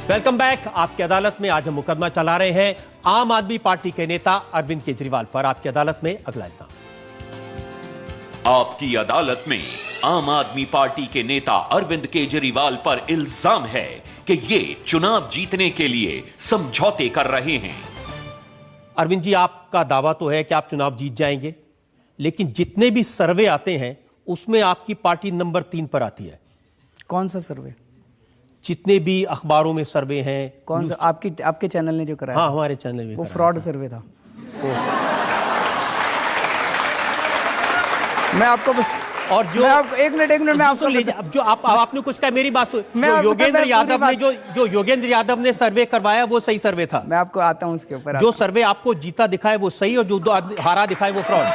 Welcome back. आपकी अदालत में आज हम मुकदमा चला रहे हैं आम आदमी पार्टी के नेता अरविंद केजरीवाल पर। आपकी अदालत में अगला इल्जाम। आपकी अदालत में आम आदमी पार्टी के नेता अरविंद केजरीवाल पर इल्जाम है कि ये चुनाव जीतने के लिए समझौते कर रहे हैं। अरविंद जी, आपका दावा तो है कि आप चुनाव जीत जाएंगे, लेकिन जितने भी सर्वे आते हैं उसमें आपकी पार्टी नंबर 3 पर आती है। कौन सा सर्वे? जितने भी अखबारों में सर्वे हैं। कौन सा? आपके चैनल ने जो कराया? हाँ, हमारे चैनल में वो फ्रॉड सर्वे था। मैं आपको और जो एक मिनट मैं आपको अब जो आपने कुछ कहा, मेरी बात योगेंद्र यादव ने जो योगेंद्र यादव ने सर्वे करवाया वो सही सर्वे था। मैं आपको आता हूं उसके ऊपर। जो सर्वे आपको जीता दिखाए वो सही, और जो हारा दिखाए वो फ्रॉड।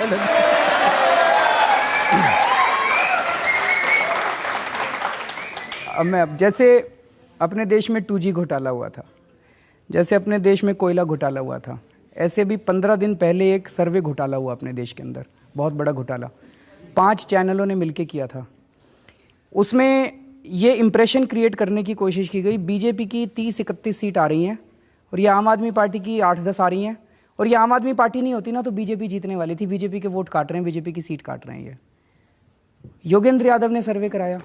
अब जैसे अपने देश में 2G घोटाला हुआ था, जैसे अपने देश में कोयला घोटाला हुआ था, ऐसे भी 15 दिन पहले एक सर्वे घोटाला हुआ अपने देश के अंदर, बहुत बड़ा घोटाला। 5 चैनलों ने मिलकर किया था। उसमें ये इम्प्रेशन क्रिएट करने की कोशिश की गई बीजेपी की 30-31 सीट आ रही हैं और ये आम आदमी पार्टी की 8-10 आ रही हैं, और ये आम आदमी पार्टी नहीं होती ना तो बीजेपी जीतने वाली थी। बीजेपी के वोट काट रहे हैं, बीजेपी की सीट काट रहे हैं। ये योगेंद्र यादव ने सर्वे कराया।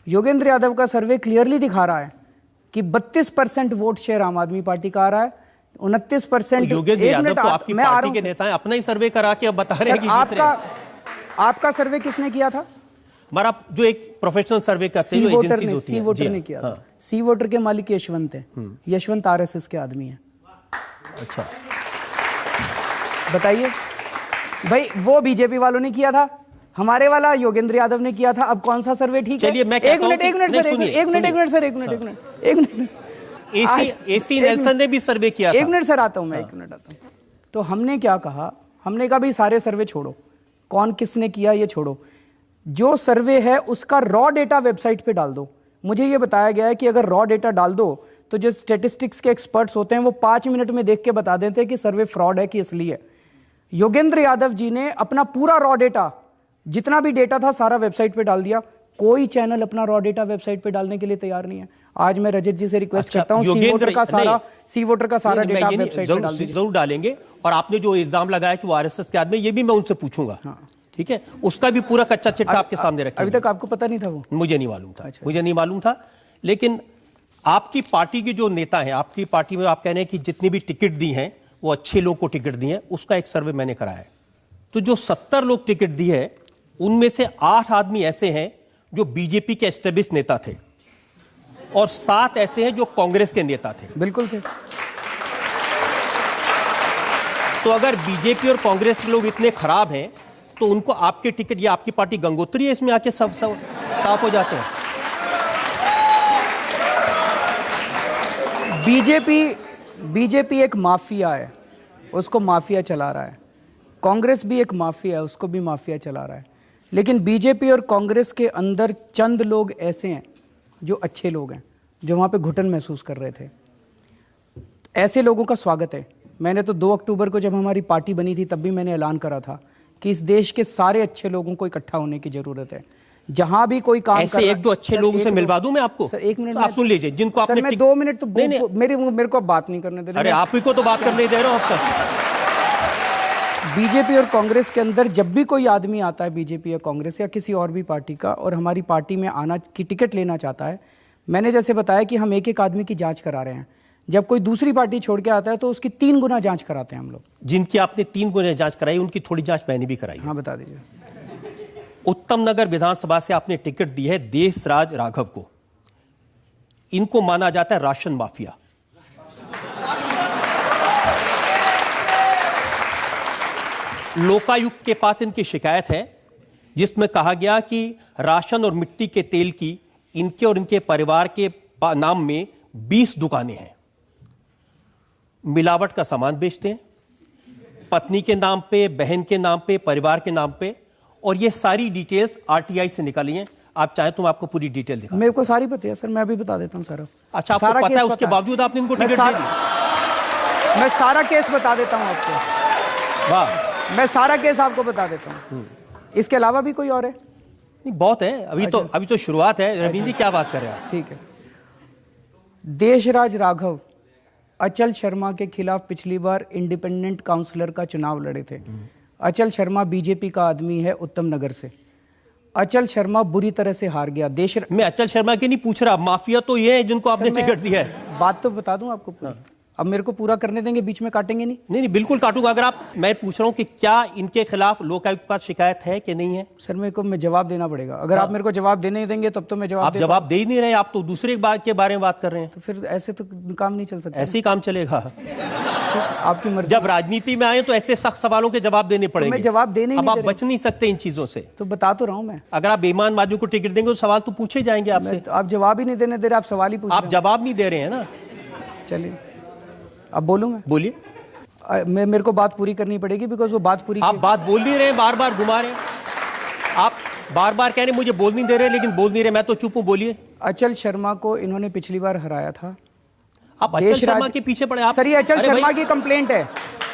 योगेंद्र यादव का सर्वे क्लियरली दिखा रहा है कि 32% वोट शेयर आम आदमी पार्टी का आ रहा है, 29%। योगेंद्र यादव तो आपकी पार्टी के नेता हैं, अपना ही सर्वे करा के अब बता रहे हैं कि आपका सर्वे किसने किया था? हमारा जो एक प्रोफेशनल सर्वे करते हैं, एजेंसीज होती हैं। सी वोटर ने किया। सी वोटर के मालिक यशवंत है। यशवंत आरएसएस के आदमी है। अच्छा, बताइए भाई, वो बीजेपी वालों ने किया था, हमारे वाला योगेंद्र यादव ने किया था। अब कौन सा सर्वे ठीक है? चलिए मैं एक मिनट एसी नेल्सन ने भी सर्वे किया था। एक मिनट सर, आता हूं मैं। एक मिनट आता हूं। तो हमने क्या कहा? हमने कहा भाई सारे सर्वे छोड़ो, कौन किसने किया ये छोड़ो, जो सर्वे है उसका रॉ डेटा वेबसाइट पे डाल दो। मुझे ये बताया गया है कि अगर रॉ डेटा डाल दो तो जो स्टैटिस्टिक्स के एक्सपर्ट्स होते हैं वो 5 मिनट में देख के बता देते हैं कि सर्वे फ्रॉड है कि असली है। योगेंद्र यादव जी ने अपना पूरा रॉ डेटा, जितना भी डेटा था, सारा वेबसाइट पे डाल दिया। कोई चैनल अपना रॉ डेटा वेबसाइट पे डालने के लिए तैयार नहीं है। आज मैं रजत जी से रिक्वेस्ट करता हूं, सी वोटर का सारा डेटा वेबसाइट पे डाल दीजिए। जरूर डालेंगे। और आपने जो इल्जाम लगाया कि वो आरएसएस के आदमी, ये भी मैं उनसे पूछूंगा। ठीक है, उसका भी पूरा कच्चा चिट्ठा आपके सामने रखेंगे। अभी तक आपको पता नहीं था? वो मुझे नहीं मालूम था। मुझे नहीं मालूम था। लेकिन आपकी पार्टी के जो नेता हैं, आपकी पार्टी में आप कह रहे हैं कि जितनी भी टिकट दी हैं वो अच्छे लोग को टिकट दी हैं, उसका एक सर्वे मैंने कराया है। तो जो 70 लोग टिकट दी है उनमें से 8 आदमी ऐसे हैं जो बीजेपी के एस्टेब्लिश नेता थे, और 7 ऐसे हैं जो कांग्रेस के नेता थे। बिल्कुल थे। तो अगर बीजेपी और कांग्रेस के लोग इतने खराब हैं तो उनको आपके टिकट, या आपकी पार्टी गंगोत्री है, इसमें आके सब साफ हो जाते हैं। बीजेपी एक माफिया है, उसको माफिया चला रहा है। कांग्रेस भी एक माफिया है, उसको भी माफिया चला रहा है। लेकिन बीजेपी और कांग्रेस के अंदर चंद लोग ऐसे हैं जो अच्छे लोग हैं, जो वहाँ पे घुटन महसूस कर रहे थे। ऐसे लोगों का स्वागत है। मैंने तो 2 अक्टूबर को जब हमारी पार्टी बनी थी तब भी मैंने ऐलान करा था कि इस देश के सारे अच्छे लोगों को इकट्ठा होने की जरूरत है। जहां भी कोई काम ऐसे 1-2 अच्छे लोगों से मिलवा दूं मैं आपको? सर 1 मिनट, तो आप सुन लीजिए। जिनको आपने 2 मिनट तो मेरे को बात नहीं करने दे रहे। अरे आप ही को तो बात करने दे रहा हूं अब तक। बीजेपी और कांग्रेस के अंदर जब भी कोई आदमी आता है, बीजेपी या कांग्रेस या किसी और भी पार्टी का, और हमारी पार्टी में आना की टिकट लेना चाहता है, मैंने जैसे बताया कि हम एक आदमी की जांच करा रहे हैं। जब कोई दूसरी पार्टी छोड़ के आता है तो उसकी 3 गुना जांच कराते हैं हम लोग। जिनकी आपने 3 गुना जांच कराई, उनकी थोड़ी जांच मैंने भी कराई। हाँ, बता दीजिए। उत्तम नगर विधानसभा से आपने टिकट दी है देशराज राघव को। इनको माना जाता है राशन माफिया। लोकायुक्त के पास इनकी शिकायत है जिसमें कहा गया कि राशन और मिट्टी के तेल की इनके और इनके परिवार के नाम में 20 दुकानें हैं। मिलावट का सामान बेचते हैं, पत्नी के नाम पे, बहन के नाम पे, परिवार के नाम पे, और ये सारी डिटेल्स आरटीआई से निकाली हैं। आप चाहें तो मैं आपको पूरी डिटेल दिखाऊं। मेरे को सारी पता है सर, मैं अभी बता देता हूं सर। अच्छा, आपको पता है, उसके बावजूद आपने इनको टिकट दे दी? मैं सारा केस बता देता हूं आपको। वाह, मैं सारा केस आपको बता देता हूं। इसके अलावा भी कोई और है? नहीं, बहुत है। अभी तो शुरुआत है। रवींद्र जी क्या बात कर रहे हैं? ठीक है। देशराज राघव अचल शर्मा के खिलाफ पिछली बार इंडिपेंडेंट काउंसलर का चुनाव लड़े थे। अचल शर्मा बीजेपी का आदमी है उत्तम नगर से। अचल शर्मा बुरी तरह से हार गया। मैं अचल शर्मा की नहीं पूछ रहा, माफिया तो ये है जिनको आपने टिकट दिया है। बात तो बता दूं आपको पूरी। अब मेरे को पूरा करने देंगे, बीच में काटेंगे नहीं? नहीं बिल्कुल काटूंगा। अगर आप, मैं पूछ रहा हूं कि क्या इनके खिलाफ लोकायुक्त के पास शिकायत है कि नहीं है? सर मेरे को जवाब देना पड़ेगा। अगर आप मेरे को जवाब देने देंगे तब तो मैं आप जवाब दे ही नहीं रहे, आप तो दूसरे बात के बारे में बात कर रहे हैं। तो फिर ऐसे तो काम नहीं चल सकता। ऐसे ही काम चलेगा? आपकी मर्जी। जब राजनीति में आए तो ऐसे सख्त सवालों के जवाब देने पड़ेंगे। मैं जवाब देने अब आप बच नहीं सकते इन चीजों से। तो बता तो रहा हूं मैं। अगर आप बेईमान आदमी को टिकट देंगे तो सवाल तो पूछे जाएंगे आपसे। तो आप जवाब ही नहीं देने दे रहे, आप सवाल ही पूछ रहे हैं। आप जवाब नहीं दे रहे हैं ना। चलिए अब बोलूंगा। बोलिए। मेरे को बात पूरी करनी पड़ेगी, बिकॉज वो बात पूरी। आप बात बोल नहीं रहे, बार बार घुमा रहे हैं। आप बार बार कह रहे हैं मुझे बोल नहीं दे रहे, लेकिन बोल नहीं रहे। मैं तो चुप हूं, बोलिए। अचल शर्मा को इन्होंने पिछली बार हराया था। आप अचल शर्मा के पीछे पड़े आप। सर ये अचल शर्मा की कंप्लेंट है,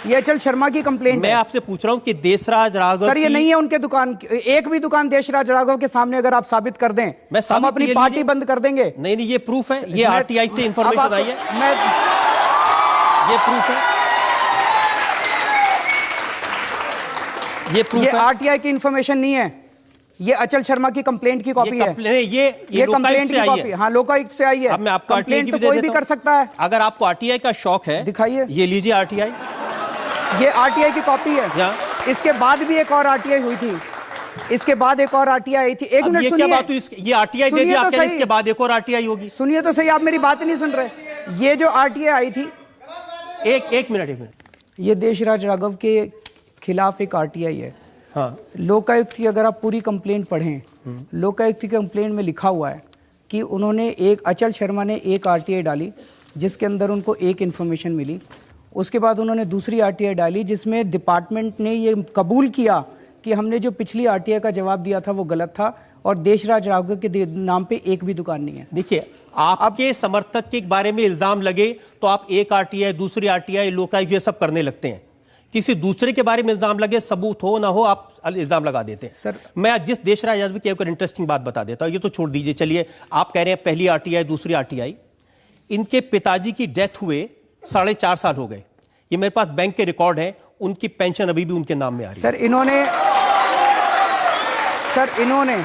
ये अचल शर्मा की कंप्लेंट मैं आपसे पूछ रहा हूं कि देशराज राघव। सर ये नहीं है उनके दुकान, एक भी दुकान देशराज राघव के सामने अगर आप साबित कर दें, हम अपनी पार्टी बंद कर देंगे। नहीं ये प्रूफ है, ये आरटीआई से इंफॉर्मेशन आई है। ये प्रूफ है, ये आरटीआई की इंफॉर्मेशन नहीं है, ये अचल शर्मा की कंप्लेंट की कॉपी है। ये कंप्लेंट की कॉपी, हाँ लोकायुक्त से आई है। अब मैं आपको कंप्लेंट तो कोई भी कर सकता है। अगर आपको आरटीआई का शौक है दिखाइए, ये लीजिए आरटीआई। ये आरटीआई की कॉपी है। इसके बाद भी एक और आरटीआई हुई थी, इसके बाद एक और आरटीआई आई थी। एक मिनट सुनिए। क्या बात हुई? ये आरटीआई दे दिया, इसके बाद एक और आरटीआई होगी। सुनिए तो सही, आप मेरी बात नहीं सुन रहे। ये जो आरटीआई आई थी, एक मिनट, ये देशराज राघव के खिलाफ एक आरटीआई है। हाँ। लोकायुक्त की अगर आप पूरी कंप्लेंट पढ़ें, लोकायुक्त की कंप्लेंट में लिखा हुआ है कि उन्होंने अचल शर्मा ने एक आरटीआई डाली जिसके अंदर उनको एक इन्फॉर्मेशन मिली। उसके बाद उन्होंने दूसरी आरटीआई डाली जिसमें डिपार्टमेंट ने ये कबूल किया कि हमने जो पिछली आरटीआई का जवाब दिया था वो गलत था और देशराज राघव के नाम पे एक भी दुकान नहीं है। देखिए, आपके समर्थक के बारे में इल्जाम लगे तो आप एक आरटीआई, दूसरी आरटीआई, लोकायुक्त ये सब करने लगते हैं। किसी दूसरे के बारे में इल्जाम लगे, सबूत हो ना हो, आप इल्जाम लगा देते हैं। सर मैं जिस देशराज यादव की एक इंटरेस्टिंग बात बता देता हूं, ये तो छोड़ दीजिए। चलिए, आप कह रहे हैं पहली आरटीआई, दूसरी आरटीआई। इनके पिताजी की डेथ हुए 4.5 साल हो गए। ये मेरे पास बैंक के रिकॉर्ड है, उनकी पेंशन अभी भी उनके नाम में आ रही है। सर इन्होंने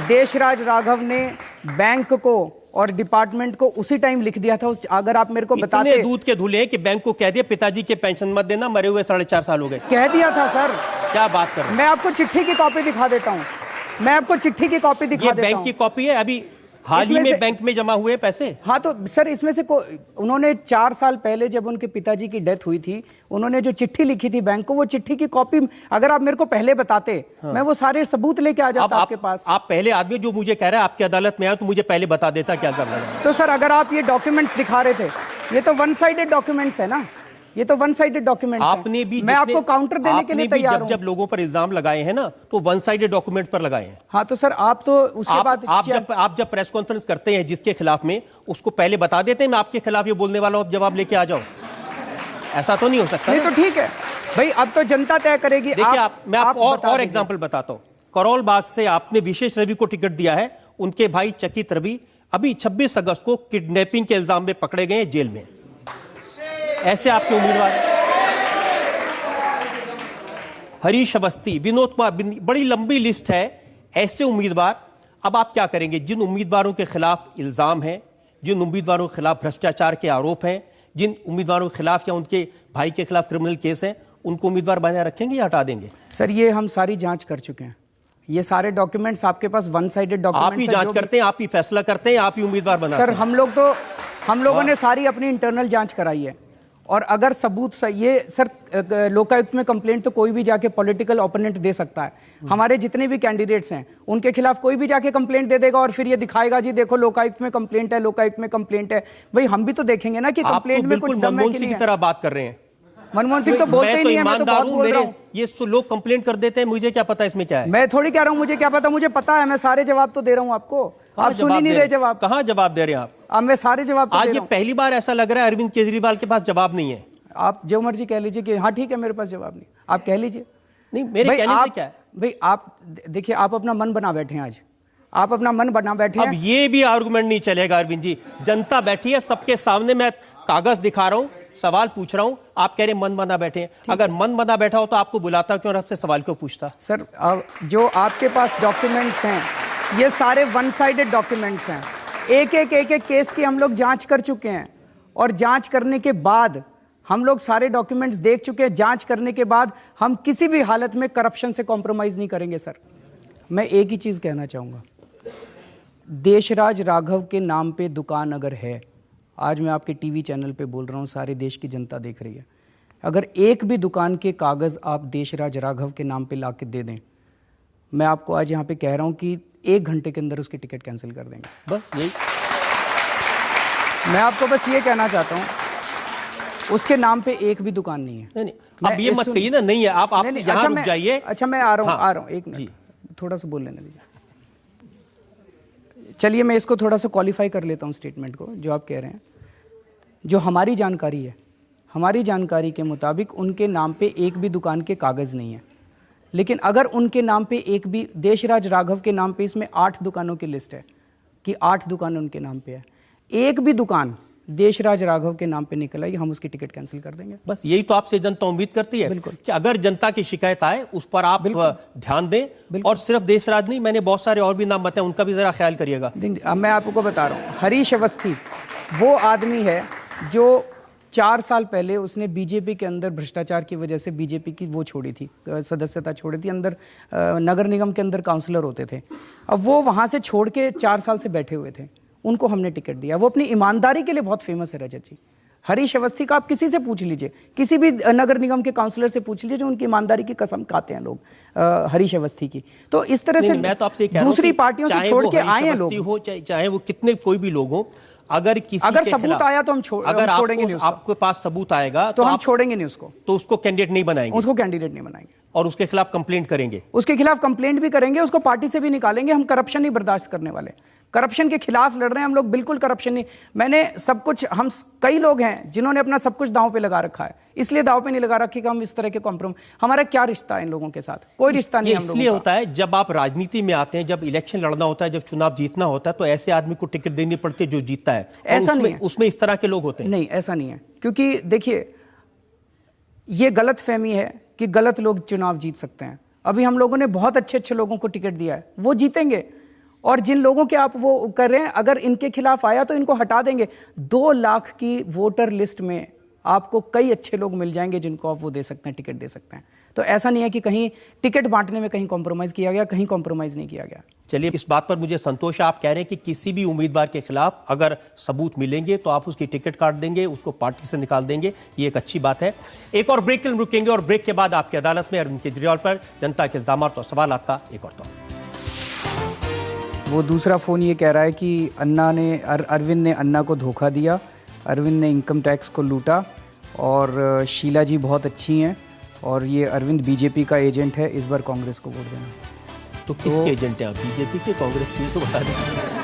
देशराज राघव ने बैंक को और डिपार्टमेंट को उसी टाइम लिख दिया था। अगर आप मेरे को बताते, इतने दूध के धुले कि बैंक को कह दिया पिताजी के पेंशन मत देना, मरे हुए 4.5 साल हो गए। कह दिया था सर। क्या बात कर रहे हैं? मैं आपको चिट्ठी की कॉपी दिखा देता हूं, मैं आपको चिट्ठी की कॉपी दिखा देता हूं। बैंक की कॉपी है, अभी हाल ही में बैंक में जमा हुए पैसे। हाँ तो सर इसमें से उन्होंने 4 साल पहले जब उनके पिताजी की डेथ हुई थी, उन्होंने जो चिट्ठी लिखी थी बैंक को, वो चिट्ठी की कॉपी अगर आप मेरे को पहले बताते, मैं वो सारे सबूत लेके आ जाता आपके पास। आप पहले आदमी जो मुझे कह रहा है आपकी अदालत में आया तो मुझे पहले बता देता क्या जरूरत है। तो सर अगर आप ये डॉक्यूमेंट्स दिखा रहे थे, ये तो वन साइडेड डॉक्यूमेंट्स है ना, ये तो वन साइडेड डॉक्यूमेंट। आपने भी, मैं आपको काउंटर देने के लिए तैयार हूं। जब लोगों पर इल्जाम लगाए हैं ना, तो वन साइडेड डॉक्यूमेंट पर लगाए हैं। हाँ तो सर आप तो उसके बाद आप जब प्रेस कॉन्फ्रेंस करते हैं जिसके खिलाफ में, उसको पहले बता देते हैं मैं आपके खिलाफ ये बोलने वाला हूं, जवाब लेके आ जाओ। ऐसा तो नहीं हो सकता। नहीं तो ठीक है भाई, अब तो जनता तय करेगी। देखिए मैं आपको और एग्जाम्पल बताता हूं। करोल बाग से आपने विशेष रवि को टिकट दिया है, उनके भाई चकित रवि अभी 26 अगस्त को किडनैपिंग के इल्जाम में पकड़े गए जेल में। ऐसे आपके उम्मीदवार हैं। हरीश अवस्थी, विनोद कुमार, बड़ी लंबी लिस्ट है ऐसे उम्मीदवार। अब आप क्या करेंगे? जिन उम्मीदवारों के खिलाफ इल्जाम है, जिन उम्मीदवारों के खिलाफ भ्रष्टाचार के आरोप हैं, जिन उम्मीदवारों के खिलाफ या उनके भाई के खिलाफ क्रिमिनल केस हैं, उनको उम्मीदवार बनाए रखेंगे या हटा देंगे? सर ये हम सारी जांच कर चुके हैं, ये सारे डॉक्यूमेंट्स आपके पास वन साइडेड डॉक्यूमेंट्स। आप ही जांच करते हैं, आप ही फैसला करते हैं, आप ही उम्मीदवार बनाते हैं। सर हम लोगों ने सारी अपनी इंटरनल जांच कराई है और अगर सबूत सही, ये सर लोकायुक्त में कंप्लेंट तो कोई भी जाके पॉलिटिकल ओपोनेंट दे सकता है। हमारे जितने भी कैंडिडेट्स हैं उनके खिलाफ कोई भी जाके कंप्लेंट दे देगा और फिर ये दिखाएगा जी देखो लोकायुक्त में कंप्लेंट है, लोकायुक्त में कंप्लेंट है। भाई हम भी तो देखेंगे ना कि कंप्लेंट में कुछ दम है कि नहीं है। मनमोहन सिंह की तरह बात कर रहे हैं। मनमोहन सिंह तो बोलते ही नहीं है, मैं तो बहुत बोल रहा हूं। ये लोग कंप्लेंट कर देते हैं, मुझे क्या पता इसमें क्या है। मैं थोड़ी कह रहा हूं मुझे क्या पता, मुझे पता है, मैं सारे जवाब तो दे रहा हूं आपको। आप सुन ही नहीं रहे जवाब। कहां जवाब दे रहे हैं आप? अब मैं सारे जवाब तो आज ये पहली बार ऐसा लग रहा है अरविंद केजरीवाल के पास जवाब नहीं है। आप जो मर्जी कह लीजिए कि हाँ ठीक है मेरे पास जवाब नहीं, आप कह लीजिए। नहीं मेरे कहने से क्या है भाई आप देखिए, आप अपना मन बना बैठे हैं। आप अपना मन बना बैठे अब हैं। ये भी आर्गुमेंट नहीं चलेगा अरविंद जी, जनता बैठी है सबके सामने, मैं कागज दिखा रहा हूं, सवाल पूछ रहा हूं, आप कह रहे हैं मन बना बैठे हैं। अगर मन बना बैठा हो तो आपको बुलाता क्यों और आपसे सवाल क्यों पूछता? सर जो आपके पास डॉक्यूमेंट्स हैं ये सारे वन साइडेड डॉक्यूमेंट्स हैं। एक एक केस की हम लोग जांच कर चुके हैं और जांच करने के बाद हम लोग सारे डॉक्यूमेंट्स देख चुके हैं। जांच करने के बाद हम किसी भी हालत में करप्शन से कॉम्प्रोमाइज नहीं करेंगे सर। मैं एक ही चीज कहना चाहूंगा, देशराज राघव के नाम पे दुकान अगर है, आज मैं आपके टीवी चैनल पे बोल रहा हूँ, सारे देश की जनता देख रही है, अगर एक भी दुकान के कागज आप देशराज राघव के नाम पे ला के दे दें, मैं आपको आज यहाँ पे कह रहा हूँ कि 1 घंटे के अंदर उसकी टिकट कैंसिल कर देंगे। बस यही, मैं आपको बस ये कहना चाहता हूँ, उसके नाम पे एक भी दुकान नहीं है। नहीं अब ये मत कहिए ना, नहीं है, आप यहाँ रुक जाइए। अच्छा मैं आ रहा हूँ, हाँ, आ रहा हूँ, एक मिनट थोड़ा सा बोल लेने दीजिए। चलिए मैं इसको थोड़ा सा क्वालिफाई कर लेता हूँ स्टेटमेंट को जो आप कह रहे हैं। जो हमारी जानकारी है, हमारी जानकारी के मुताबिक उनके नाम पे एक भी दुकान के कागज़ नहीं है। लेकिन अगर उनके नाम पे एक भी, देशराज राघव के नाम पे इसमें 8 दुकानों की लिस्ट है कि 8 दुकान उनके नाम पे है, एक भी दुकान देशराज राघव के नाम पे निकल आई, हम उसकी टिकट कैंसिल कर देंगे। बस यही तो आपसे जनता उम्मीद करती है कि अगर जनता की शिकायत आए उस पर आप ध्यान दें, और सिर्फ देशराज नहीं, मैंने बहुत सारे और भी नाम बताए, उनका भी जरा ख्याल करिएगा। अब मैं आपको बता रहा हूँ, हरीश अवस्थी वो आदमी है जो 4 साल पहले उसने बीजेपी के अंदर भ्रष्टाचार की वजह से बीजेपी की वो छोड़ी थी, सदस्यता छोड़ी थी, अंदर नगर निगम के अंदर काउंसलर होते थे। अब वो वहाँ से छोड़ के 4 साल से बैठे हुए थे, उनको हमने टिकट दिया। वो अपनी ईमानदारी के लिए बहुत फेमस है रजत जी। हरीश अवस्थी का आप किसी से पूछ लीजिए, किसी भी नगर निगम के काउंसलर से पूछ लीजिए, जो उनकी ईमानदारी की कसम खाते हैं लोग हरीश अवस्थी की। तो इस तरह से मैं तो आपसे कह रहा हूं दूसरी पार्टियों से छोड़ के आए हैं लोग, चाहे वो कितने कोई भी लोग हो, अगर सबूत आया तो हम छोड़ेंगे नहीं। आपके पास सबूत आएगा तो हम छोड़ेंगे नहीं उसको, तो उसको कैंडिडेट नहीं बनाएंगे, उसको कैंडिडेट नहीं बनाएंगे, और उसके खिलाफ कंप्लेंट करेंगे, उसके खिलाफ कंप्लेंट भी करेंगे, उसको पार्टी से भी निकालेंगे। हम करप्शन नहीं बर्दाश्त करने वाले, करप्शन के खिलाफ लड़ रहे हैं हम लोग, बिल्कुल करप्शन नहीं। मैंने सब कुछ, हम कई लोग हैं जिन्होंने अपना सब कुछ दांव पे लगा रखा है, इसलिए दांव पे नहीं लगा रखी कि हम इस तरह के कॉम्प्रोमाइज, हमारा क्या रिश्ता है इन लोगों के साथ, कोई रिश्ता नहीं। इसलिए होता है जब आप राजनीति में आते हैं, जब इलेक्शन लड़ना होता है, जब चुनाव जीतना होता है, तो ऐसे आदमी को टिकट देनी पड़ती है जो जीतता है। ऐसा नहीं है, उसमें इस तरह के लोग होते हैं। नहीं, ऐसा नहीं है, क्योंकि देखिए ये गलत फहमी है कि गलत लोग चुनाव जीत सकते हैं। अभी हम लोगों ने बहुत अच्छे अच्छे लोगों को टिकट दिया है, वो जीतेंगे। और जिन लोगों के आप वो कर रहे हैं, अगर इनके खिलाफ आया तो इनको हटा देंगे। 2 लाख की वोटर लिस्ट में आपको कई अच्छे लोग मिल जाएंगे जिनको आप वो दे सकते हैं, टिकट दे सकते हैं। तो ऐसा नहीं है कि कहीं टिकट बांटने में कहीं कॉम्प्रोमाइज किया गया, कहीं कॉम्प्रोमाइज नहीं किया गया। चलिए, इस बात पर मुझे संतोष है, आप कह रहे हैं कि किसी भी उम्मीदवार के खिलाफ अगर सबूत मिलेंगे तो आप उसकी टिकट काट देंगे, उसको पार्टी से निकाल देंगे, ये एक अच्छी बात है। एक और ब्रेक के लिए रुकेंगे, और ब्रेक के बाद आपकी अदालत में अरविंद केजरीवाल पर जनता के इल्जामात और सवाल का एक और दौर। वो दूसरा फ़ोन ये कह रहा है कि अरविंद ने अन्ना को धोखा दिया, अरविंद ने इनकम टैक्स को लूटा, और शीला जी बहुत अच्छी हैं, और ये अरविंद बीजेपी का एजेंट है, इस बार कांग्रेस को वोट देना। तो किसके एजेंट हैं आप, बीजेपी के, कांग्रेस के? तो बता दें।